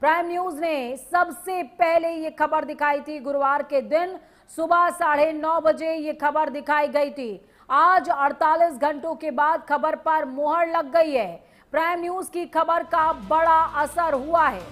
Prime news ने सबसे पहले ये खबर दिखाई थी। गुरुवार के दिन सुबह 9:30 बजे ये खबर दिखाई गई थी। आज 48 घंटों के बाद खबर पर मुहर लग गई है। प्राइम न्यूज की खबर का बड़ा असर हुआ है।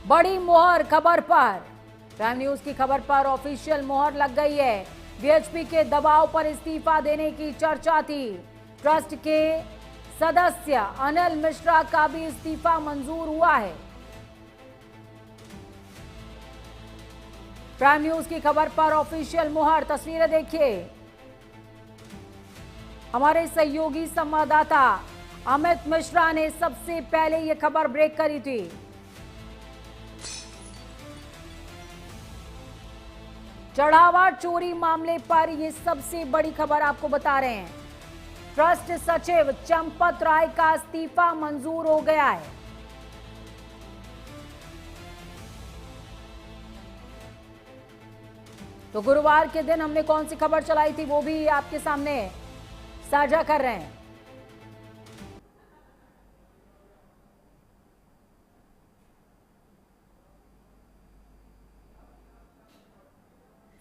बड़ी मुहर खबर पर, प्राइम न्यूज की खबर पर ऑफिशियल मुहर लग गई है। वीएचपी के दबाव पर इस्तीफा देने की चर्चा थी। ट्रस्ट के सदस्य अनिल मिश्रा का भी इस्तीफा मंजूर हुआ है। प्राइम न्यूज की खबर पर ऑफिशियल मुहर। तस्वीरें देखिए, हमारे सहयोगी संवाददाता अमित मिश्रा ने सबसे पहले यह खबर ब्रेक करी थी। चढ़ावा चोरी मामले पर यह सबसे बड़ी खबर आपको बता रहे हैं। ट्रस्ट सचिव चंपत राय का इस्तीफा मंजूर हो गया है। तो गुरुवार के दिन हमने कौन सी खबर चलाई थी वो भी आपके सामने साझा कर रहे हैं।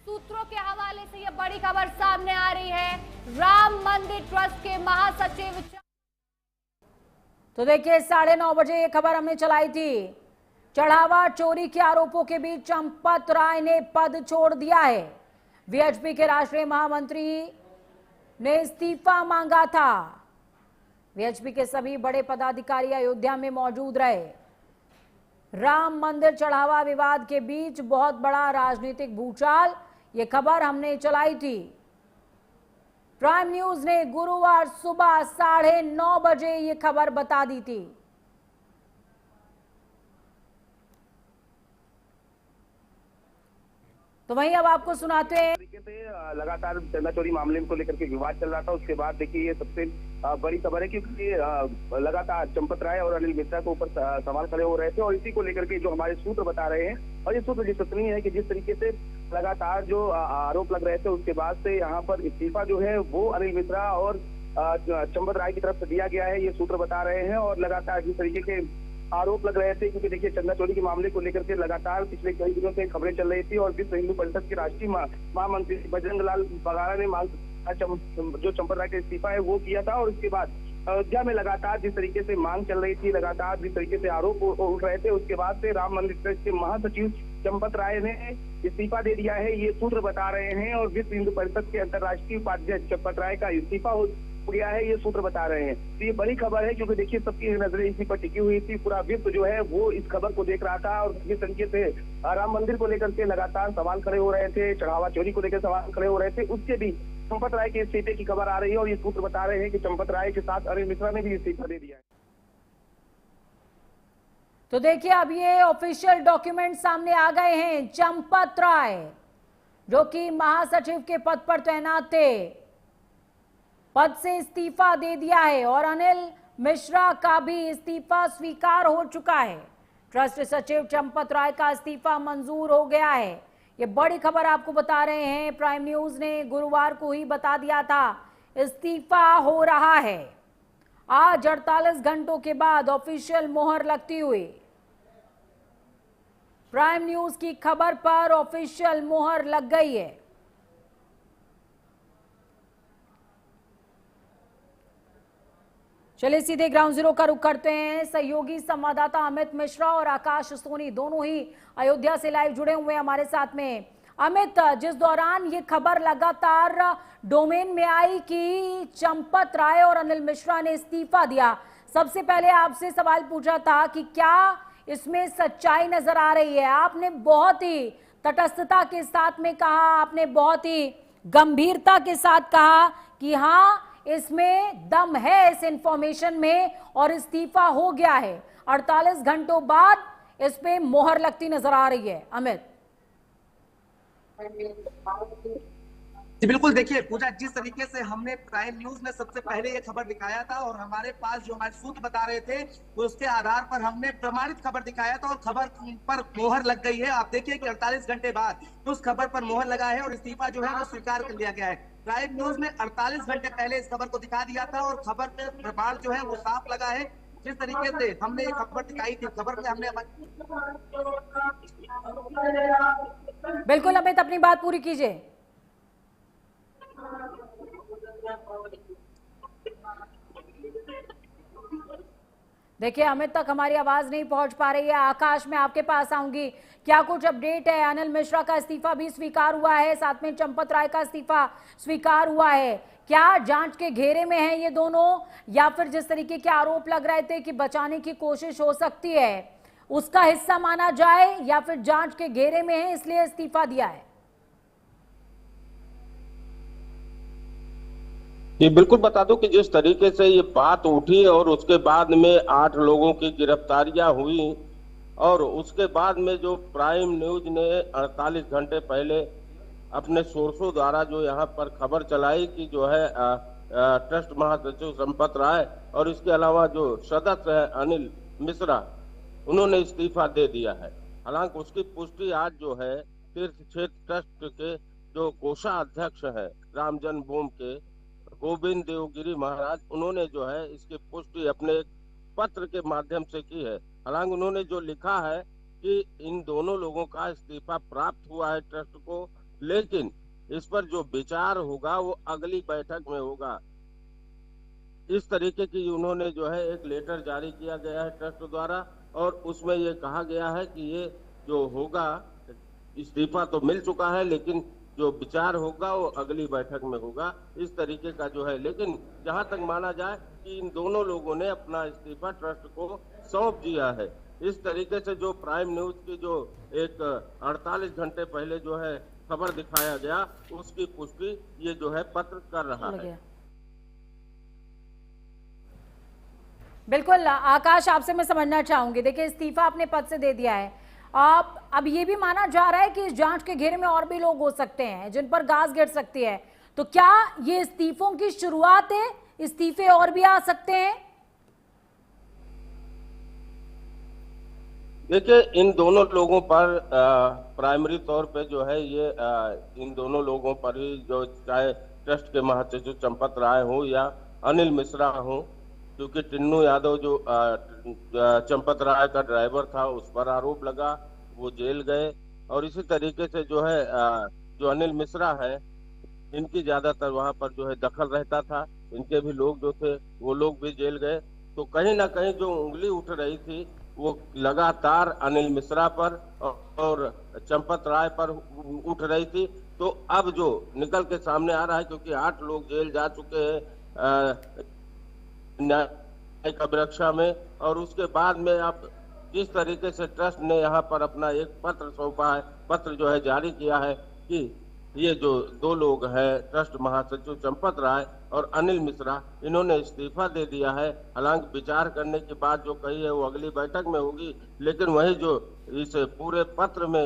सूत्रों के हवाले से यह बड़ी खबर सामने आ रही है। राम मंदिर ट्रस्ट के महासचिव, तो देखिए 9:30 बजे यह खबर हमने चलाई थी। चढ़ावा चोरी के आरोपों के बीच चंपत राय ने पद छोड़ दिया है। वीएचपी के राष्ट्रीय महामंत्री ने इस्तीफा मांगा था। वीएचपी के सभी बड़े पदाधिकारी अयोध्या में मौजूद रहे। राम मंदिर चढ़ावा विवाद के बीच बहुत बड़ा राजनीतिक भूचाल, ये खबर हमने चलाई थी। प्राइम न्यूज ने गुरुवार सुबह 9:30 बजे ये खबर बता दी थी। तो वहीं अब आपको सुनाते हैं। तरीके से लगातार चंदा चोरी मामले को लेकर के विवाद चल रहा था। उसके बाद देखिए ये सबसे बड़ी खबर है, क्योंकि लगातार चंपत राय और अनिल मिश्रा के ऊपर सवाल खड़े हो रहे थे और इसी को लेकर के जो हमारे सूत्र बता रहे हैं, और ये सूत्र विश्वसनीय है कि जिस तरीके से लगातार जो आरोप लग रहे थे उसके बाद से यहाँ पर इस्तीफा जो है वो अनिल मिश्रा और चंपत राय की तरफ से दिया गया है, ये सूत्र बता रहे हैं। और लगातार जिस तरीके के आरोप लग रहे थे, क्योंकि देखिए चंदा चोरी के मामले को लेकर के लगातार पिछले कई दिनों से खबरें चल रही थी और विश्व हिंदू परिषद के राष्ट्रीय महामंत्री बजरंग लाल बघाड़ा ने जो चंपत राय का इस्तीफा है वो किया था। और इसके बाद अयोध्या में लगातार जिस तरीके से मांग चल रही थी, लगातार जिस तरीके से आरोप उठ रहे थे, उसके बाद से राम मंदिर ट्रस्ट के महासचिव चंपत राय ने इस्तीफा दे दिया है, ये सूत्र बता रहे हैं। और विश्व हिंदू परिषद के अंतर्राष्ट्रीय उपाध्यक्ष चंपत राय का इस्तीफा हो गया है, ये सूत्र बता रहे हैं। तो ये बड़ी खबर है, क्योंकि देखिए सबकी नजरें इसी पर टिकी हुई थी। पूरा विश्व जो है वो इस खबर को देख रहा था और जिस तरीके से राम मंदिर को लेकर के लगातार सवाल खड़े हो रहे थे, चढ़ावा चोरी को लेकर सवाल खड़े हो रहे थे, उसके भी चंपत राय के इस्तीफे की खबर आ रही है। और ये सूत्र बता रहे हैं कि चंपत राय के साथ अनिल मिश्रा ने भी इस्तीफा दे दिया है। तो देखिए अब ये ऑफिशियल डॉक्यूमेंट सामने आ गए हैं। चंपत राय जो कि महासचिव के पद पर तैनात थे, पद से इस्तीफा दे दिया है और अनिल मिश्रा का भी इस्तीफा स्वीकार हो चुका है। ट्रस्ट सचिव चंपत राय का इस्तीफा मंजूर हो गया है। ये बड़ी खबर आपको बता रहे हैं। प्राइम न्यूज ने गुरुवार को ही बता दिया था इस्तीफा हो रहा है। आज 48 घंटों के बाद ऑफिशियल मोहर लगती हुई प्राइम न्यूज की खबर पर ऑफिशियल मोहर लग गई है। चलिए सीधे ग्राउंड जीरो का रुख करते हैं। सहयोगी संवाददाता अमित मिश्रा और आकाश सोनी दोनों ही अयोध्या से लाइव जुड़े हुए हैं हमारे साथ में। अमित, जिस दौरान ये खबर लगातार डोमेन में आई कि चंपत राय और अनिल मिश्रा ने इस्तीफा दिया, सबसे पहले आपसे सवाल पूछा था कि क्या इसमें सच्चाई नजर आ रही है? आपने बहुत ही तटस्थता के साथ में कहा, आपने बहुत ही गंभीरता के साथ कहा कि हाँ इसमें दम है इस इंफॉर्मेशन में और इस्तीफा हो गया है। 48 घंटों बाद इस पे मोहर लगती नजर आ रही है। अमित जी बिल्कुल, देखिए पूजा, जिस तरीके से हमने प्राइम न्यूज में सबसे पहले ये खबर दिखाया था और हमारे पास जो हमारे सूत्र बता रहे थे उसके आधार पर हमने प्रमाणित खबर दिखाया था और खबर पर मोहर लग गई है। आप देखिए कि 48 घंटे बाद उस खबर पर मोहर लगा है और इस्तीफा जो है वो स्वीकार कर लिया गया है। प्राइम न्यूज ने 48 घंटे पहले इस खबर को दिखा दिया था और खबर में प्रमाण जो है वो साफ लगा है। जिस तरीके से हमने ये खबर दिखाई थी, खबर में हमने बिल्कुल अमित, अपनी बात पूरी कीजिए। देखिए अमित तक हमारी आवाज नहीं पहुंच पा रही है। आकाश, मैं आपके पास आऊंगी, क्या कुछ अपडेट है? अनिल मिश्रा का इस्तीफा भी स्वीकार हुआ है, साथ में चंपत राय का इस्तीफा स्वीकार हुआ है। क्या जांच के घेरे में है ये दोनों, या फिर जिस तरीके के आरोप लग रहे थे कि बचाने की कोशिश हो सकती है उसका हिस्सा माना जाए, या फिर जांच के घेरे में है इसलिए इस्तीफा दिया है? ये बिल्कुल बता दूं कि जिस तरीके से ये बात उठी और उसके बाद में 8 लोगों की गिरफ्तारियां हुई, और उसके बाद में जो प्राइम न्यूज ने 48 घंटे पहले अपने सोर्सों द्वारा जो यहाँ पर खबर चलाई कि जो है ट्रस्ट महासचिव चंपत राय और इसके अलावा जो सदस्य है अनिल मिश्रा, उन्होंने इस्तीफा दे दिया है। हालांकि उसकी पुष्टि आज जो है तीर्थ क्षेत्र ट्रस्ट के जो कोषाध्यक्ष है राम जन्मभूमि के गोविंद देवगिरी महाराज, उन्होंने जो है इसकी पुष्टि अपने एक पत्र के माध्यम से की है। हालांकि उन्होंने जो लिखा है कि इन दोनों लोगों का इस्तीफा प्राप्त हुआ है ट्रस्ट को, लेकिन इस पर जो विचार होगा वो अगली बैठक में होगा। इस तरीके की उन्होंने जो है एक लेटर जारी किया गया है ट्रस्ट द्वारा, और उसमें ये कहा गया है कि ये जो होगा, इस्तीफा तो मिल चुका है लेकिन जो विचार होगा वो अगली बैठक में होगा, इस तरीके का जो है। लेकिन जहां तक माना जाए कि इन दोनों लोगों ने अपना इस्तीफा ट्रस्ट को सौंप दिया है। इस तरीके से जो प्राइम न्यूज की जो एक 48 घंटे पहले जो है खबर दिखाया गया, उसकी पुष्टि ये जो है पत्र कर रहा है। बिल्कुल आकाश, आपसे मैं समझना चाहूंगी, देखिए इस्तीफा आपने पद से दे दिया है, अब ये भी माना जा रहा है कि इस जांच के घेरे में और भी लोग हो सकते हैं जिन पर गाज गिर सकती है, तो क्या ये इस्तीफों की शुरुआत है? इस्तीफे और भी आ सकते हैं? देखिए इन दोनों लोगों पर प्राइमरी तौर पे जो है ये इन दोनों लोगों पर ही, जो चाहे ट्रस्ट के महासचिव चंपत राय हो या अनिल मिश्रा हो, क्योंकि टिन्नू यादव जो चंपत राय का ड्राइवर था उस पर आरोप लगा, वो जेल गए। और इसी तरीके से जो है जो अनिल मिश्रा है, इनकी ज्यादातर वहां पर जो है दखल रहता था, इनके भी लोग जो थे वो लोग भी जेल गए। तो कहीं ना कहीं जो उंगली उठ रही थी वो लगातार अनिल मिश्रा पर और चंपत राय पर उठ रही थी। तो अब जो निकल के सामने आ रहा है, क्योंकि 8 लोग जेल जा चुके हैं न्यायिक अभिरक्षा में, और उसके बाद में अब जिस तरीके से ट्रस्ट ने यहाँ पर अपना एक पत्र सौंपा है, पत्र जो है जारी किया है कि ये जो 2 लोग हैं ट्रस्ट महासचिव चंपत राय और अनिल मिश्रा, इन्होंने इस्तीफा दे दिया है। हालांकि विचार करने की बात जो कही है वो अगली बैठक में होगी, लेकिन वही जो इस पूरे पत्र में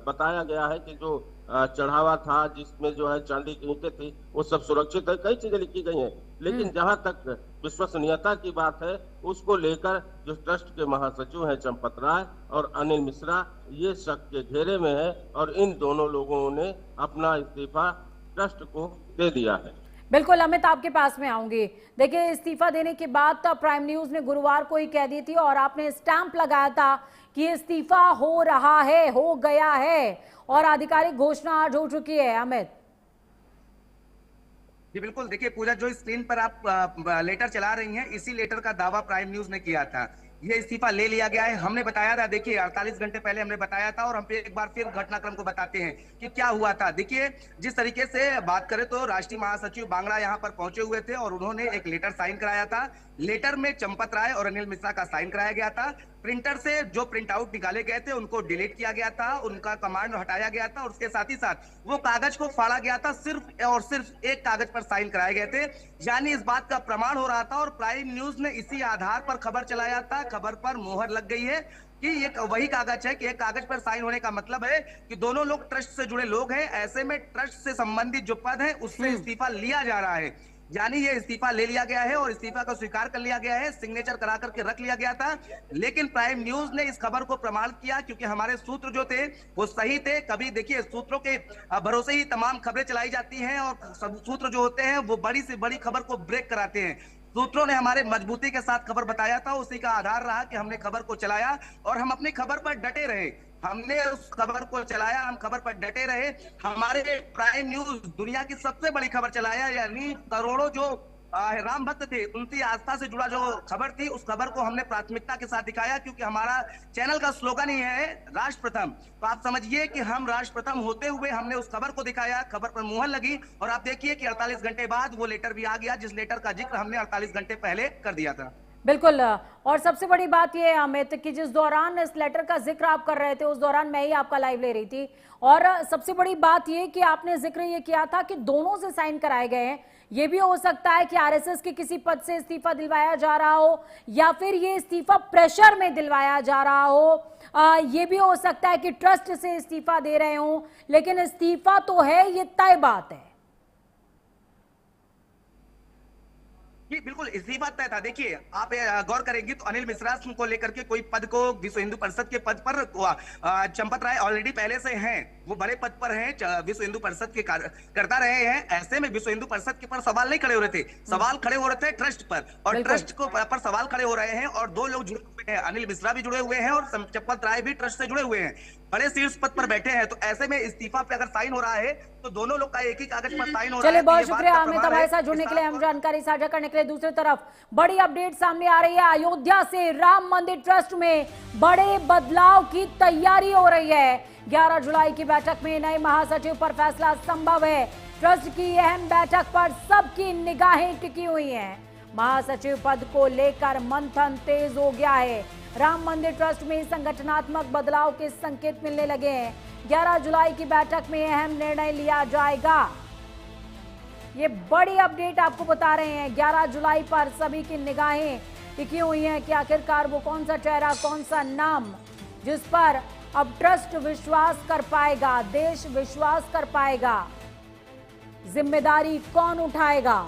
बताया गया है कि जो चढ़ावा था जिसमें जो है चांदी की ईंटें थी वो सब सुरक्षित है, कई चीजें लिखी गई हैं, लेकिन जहां तक विश्वसनीयता की बात है उसको लेकर जो ट्रस्ट के महासचिव हैं चंपत राय और अनिल मिश्रा, ये शक के घेरे में है, और इन दोनों लोगों ने अपना इस्तीफा ट्रस्ट को दे दिया है। बिल्कुल अमित, आपके पास में आऊंगी। देखिए इस्तीफा देने के बाद प्राइम न्यूज ने गुरुवार को ही कह दी थी और आपने स्टैंप लगाया था कि इस्तीफा हो रहा है, हो गया है, और आधिकारिक घोषणा आज हो चुकी है। अमित जी बिल्कुल, देखिए पूजा, जो स्क्रीन पर आप लेटर चला रही हैं, इसी लेटर का दावा प्राइम न्यूज ने किया था। ये इस्तीफा ले लिया गया है, हमने बताया था, देखिए 48 घंटे पहले हमने बताया था, और हम एक बार फिर घटनाक्रम को बताते हैं कि क्या हुआ था। देखिए जिस तरीके से बात करें तो राष्ट्रीय महासचिव बांगड़ा यहाँ पर पहुंचे हुए थे और उन्होंने एक लेटर साइन कराया था। लेटर में चंपत राय और अनिल मिश्रा का साइन कराया गया था। प्रिंटर से जो प्रिंट आउट निकाले गए थे उनको डिलीट किया गया था, उनका कमांड हटाया गया था, और उसके साथ ही साथ वो कागज को फाड़ा गया था। सिर्फ और सिर्फ एक कागज पर साइन कराए गए थे, यानी इस बात का प्रमाण हो रहा था, और प्राइम न्यूज ने इसी आधार पर खबर चलाया था। खबर पर मोहर लग गई है कि ये वही कागज है, कि एक कागज पर साइन होने का मतलब है कि दोनों लोग ट्रस्ट से जुड़े लोग हैं। ऐसे में ट्रस्ट से संबंधित जो पद है उससे इस्तीफा लिया जा रहा है, यानी ये इस्तीफा ले लिया गया है और इस्तीफा को स्वीकार कर लिया गया है, सिग्नेचर करा करके रख लिया गया था। लेकिन प्राइम न्यूज ने इस खबर को प्रमाणित किया, क्योंकि हमारे सूत्र जो थे वो सही थे। कभी देखिए सूत्रों के भरोसे ही तमाम खबरें चलाई जाती हैं, और सूत्र जो होते हैं वो बड़ी से बड़ी खबर को ब्रेक कराते हैं। सूत्रों ने हमारे मजबूती के साथ खबर बताया था, उसी का आधार रहा कि हमने खबर को चलाया और हम अपनी खबर पर डटे रहे। हमने उस खबर को चलाया, हम खबर पर डटे रहे। हमारे प्राइम न्यूज दुनिया की सबसे बड़ी खबर चलाया, यानी करोड़ों जो राम भक्त थे उनकी आस्था से जुड़ा जो खबर थी, उस खबर को हमने प्राथमिकता के साथ दिखाया, क्योंकि हमारा चैनल का स्लोगन ही है राष्ट्र प्रथम। तो आप समझिए कि हम राष्ट्र प्रथम होते हुए हमने उस खबर को दिखाया, खबर पर मुहर लगी और आप देखिए कि 48 घंटे बाद वो लेटर भी आ गया, जिस लेटर का जिक्र हमने 48 घंटे पहले कर दिया था। बिल्कुल। और सबसे बड़ी बात यह है अमित कि जिस दौरान इस लेटर का जिक्र आप कर रहे थे उस दौरान मैं ही आपका लाइव ले रही थी, और सबसे बड़ी बात यह कि आपने जिक्र ये किया था कि दोनों से साइन कराए गए हैं। ये भी हो सकता है कि आरएसएस के किसी पद से इस्तीफा दिलवाया जा रहा हो, या फिर ये इस्तीफा प्रेशर में दिलवाया जा रहा हो। ये भी हो सकता है कि ट्रस्ट से इस्तीफा दे रहे हो, लेकिन इस्तीफा तो है, ये तय बात है। जी बिल्कुल, इसी बात तय था। देखिए, आप गौर करेंगे तो अनिल मिश्रा को लेकर के कोई पद को विश्व हिंदू परिषद के पद पर चंपत राय ऑलरेडी पहले से हैं, वो बड़े पद पर हैं, विश्व हिंदू परिषद के करता रहे हैं। ऐसे में विश्व हिंदू परिषद के पर सवाल नहीं खड़े हो रहे थे, सवाल खड़े हो रहे थे ट्रस्ट पर, और ट्रस्ट को पर सवाल खड़े हो रहे हैं। और दो लोग जुड़े हुए हैं, अनिल मिश्रा भी जुड़े हुए हैं और चंपत राय भी ट्रस्ट से जुड़े हुए हैं, बड़े शीर्ष पद पर बैठे हैं। तो ऐसे में इस्तीफा पे अगर साइन हो रहा है तो दोनों लोग का एक ही कागज पर साइन हो रहा है। चलिए, बहुत शुक्रिया अमित हमारे साथ जुड़ने के लिए, हम जानकारी साझा करने के लिए। दूसरी तरफ बड़ी अपडेट सामने आ रही है, अयोध्या से राम मंदिर ट्रस्ट में बड़े बदलाव की तैयारी हो रही है। 11 जुलाई की बैठक में नए महासचिव पर फैसला संभव है। ट्रस्ट की अहम बैठक पर सबकी निगाहें टिकी हुई हैं। महासचिव पद को लेकर मंथन तेज हो गया है। राम मंदिर ट्रस्ट में संगठनात्मक बदलाव के संकेत मिलने लगे हैं। 11 जुलाई की बैठक में अहम निर्णय लिया जाएगा। ये बड़ी अपडेट आपको बता रहे हैं। 11 जुलाई पर सभी की निगाहें टिकी हुई हैं कि आखिरकार वो कौन सा चेहरा, कौन सा नाम जिस पर अब ट्रस्ट विश्वास कर पाएगा, देश विश्वास कर पाएगा, जिम्मेदारी कौन उठाएगा।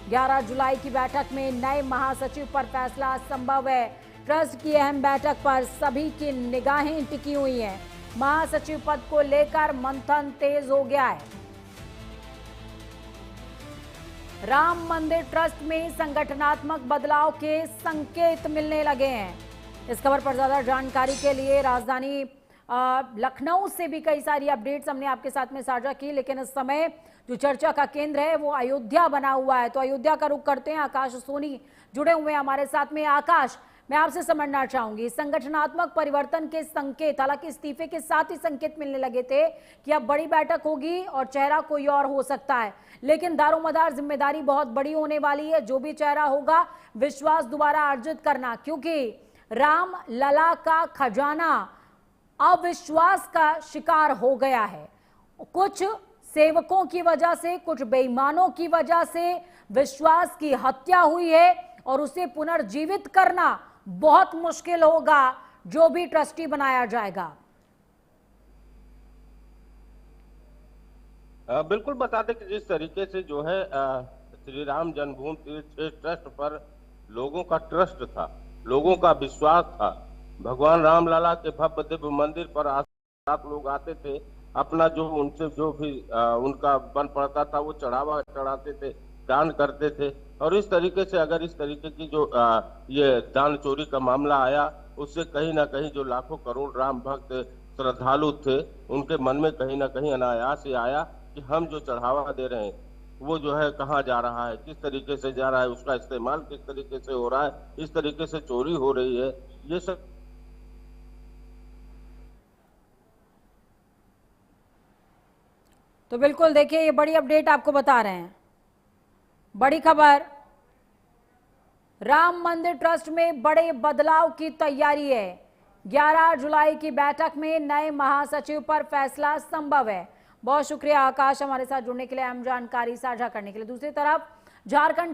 11 जुलाई की बैठक में नए महासचिव पर फैसला संभव है। ट्रस्ट की अहम बैठक पर सभी की निगाहें टिकी हुई हैं। महासचिव पद को लेकर मंथन तेज हो गया है। राम मंदिर ट्रस्ट में संगठनात्मक बदलाव के संकेत मिलने लगे हैं। इस खबर पर ज्यादा जानकारी के लिए राजधानी लखनऊ से भी कई सारी अपडेट्स हमने आपके साथ में साझा की, लेकिन इस समय जो चर्चा का केंद्र है वो अयोध्या बना हुआ है। तो अयोध्या का रुख करते हैं, आकाश सोनी जुड़े हुए हैं हमारे साथ में। आकाश, मैं आपसे समझना चाहूंगी, संगठनात्मक परिवर्तन के संकेत, हालांकि इस्तीफे के साथ ही संकेत मिलने लगे थे कि अब बड़ी बैठक होगी और चेहरा कोई और हो सकता है, लेकिन दारोमदार जिम्मेदारी बहुत बड़ी होने वाली है। जो भी चेहरा होगा, विश्वास दोबारा अर्जित करना, क्योंकि राम लला का खजाना अविश्वास का शिकार हो गया है। कुछ सेवकों की वजह से, कुछ बेईमानों की वजह से विश्वास की हत्या हुई है और उसे पुनर्जीवित करना बहुत मुश्किल होगा जो भी ट्रस्टी बनाया जाएगा। बिल्कुल बता दें कि जिस तरीके से जो है श्री राम जन्मभूमि तीर्थ ट्रस्ट पर लोगों का ट्रस्ट था, लोगों का विश्वास था। भगवान रामलला के भव्य दिव्य मंदिर पर आप लोग आते थे, अपना जो उनसे जो भी उनका बन पड़ता था वो चढ़ावा चढ़ाते थे, दान करते थे। और इस तरीके से अगर इस तरीके की जो ये दान चोरी का मामला आया, उससे कहीं ना कहीं जो लाखों करोड़ राम भक्त श्रद्धालु थे उनके मन में कहीं ना कहीं अनायास ही आया कि हम जो चढ़ावा दे रहे हैं वो जो है कहाँ जा रहा है, किस तरीके से जा रहा है, उसका इस्तेमाल किस तरीके से हो रहा है, इस तरीके से चोरी हो रही है, ये सब। तो बिल्कुल देखिए, ये बड़ी अपडेट आपको बता रहे हैं, बड़ी खबर। राम मंदिर ट्रस्ट में बड़े बदलाव की तैयारी है। 11 जुलाई की बैठक में नए महासचिव पर फैसला संभव है। बहुत शुक्रिया आकाश हमारे साथ जुड़ने के लिए, अहम जानकारी साझा करने के लिए। दूसरी तरफ झारखंड